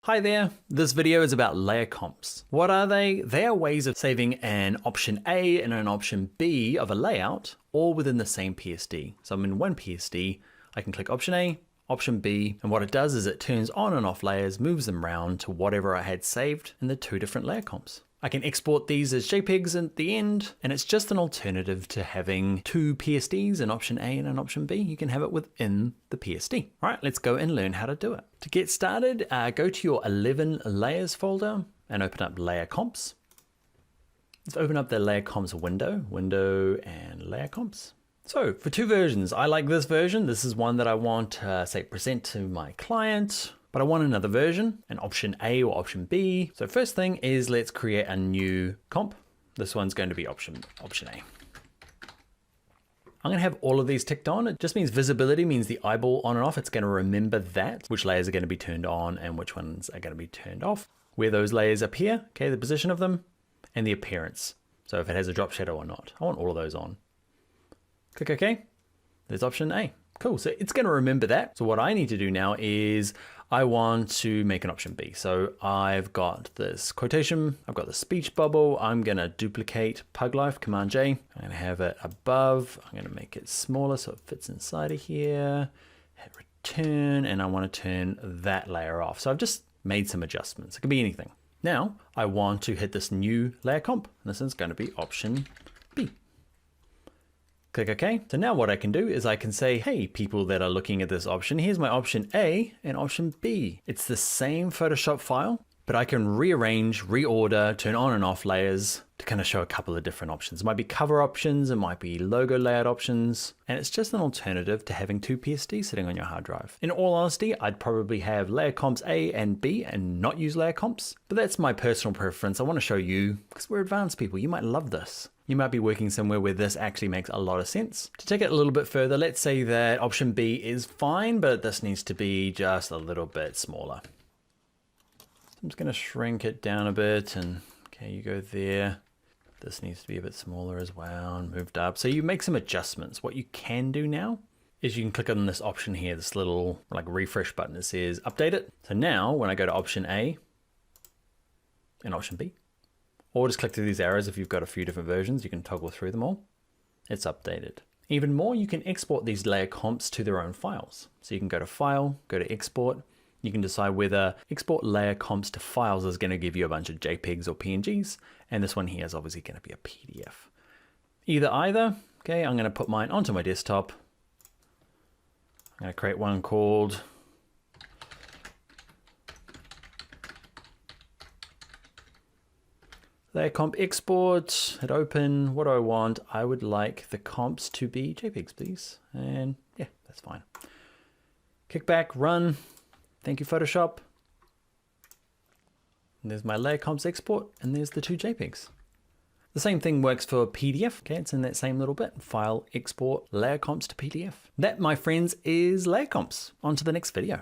Hi there, this video is about layer comps. What are they? They are ways of saving an option A and an option B of a layout, all within the same PSD. So I'm in one PSD, I can click option A, option B, and what it does is it turns on and off layers, moves them around to whatever I had saved in the two different layer comps. I can export these as JPEGs at the end, and it's just an alternative to having two PSDs, an option A and an option B. You can have it within the PSD. All right, let's go and learn how to do it. To get started, go to your 11 layers folder and open up layer comps. Let's open up the layer comps window and layer comps. So for two versions, I like this version. This is one that I want to say present to my client. But I want another version, an option A or option B. So first thing is let's create a new comp. This one's going to be option A. I'm gonna have all of these ticked on. It just means visibility means the eyeball on and off. It's gonna remember that, which layers are gonna be turned on and which ones are gonna be turned off. Where those layers appear, okay, the position of them, and the appearance. So if it has a drop shadow or not. I want all of those on. Click OK. There's option A. Cool, so it's gonna remember that. So what I need to do now is I want to make an option B. So I've got this quotation, I've got the speech bubble. I'm gonna duplicate Puglife, Command J. I'm gonna have it above. I'm gonna make it smaller so it fits inside of here. Hit return, and I wanna turn that layer off. So I've just made some adjustments. It can be anything. Now I want to hit this new layer comp. And this is gonna be option B. Click OK. So now what I can do is I can say, hey, people that are looking at this option, here's my option A and option B. It's the same Photoshop file, but I can rearrange, reorder, turn on and off layers to kind of show a couple of different options. It might be cover options, it might be logo layout options, and it's just an alternative to having two PSDs sitting on your hard drive. In all honesty, I'd probably have layer comps A and B and not use layer comps, but that's my personal preference. I want to show you, because we're advanced people, you might love this. You might be working somewhere where this actually makes a lot of sense. To take it a little bit further, let's say that option B is fine, but this needs to be just a little bit smaller. So I'm just gonna shrink it down a bit and okay, you go there. This needs to be a bit smaller as well and moved up. So you make some adjustments. What you can do now is you can click on this option here, this little like refresh button that says update it. So now when I go to option A and option B, or just click through these arrows if you've got a few different versions, you can toggle through them all. It's updated. Even more, you can export these layer comps to their own files. So you can go to File, go to Export. You can decide whether export layer comps to files is gonna give you a bunch of JPEGs or PNGs, and this one here is obviously gonna be a PDF. Either, okay, I'm gonna put mine onto my desktop. I'm gonna create one called layer comp export, hit open. What do I want? I would like the comps to be JPEGs, please. And yeah, that's fine. Kick back, run. Thank you, Photoshop. And there's my layer comps export, and there's the two JPEGs. The same thing works for PDF. Okay, it's in that same little bit. File, export, layer comps to PDF. That, my friends, is layer comps. On to the next video.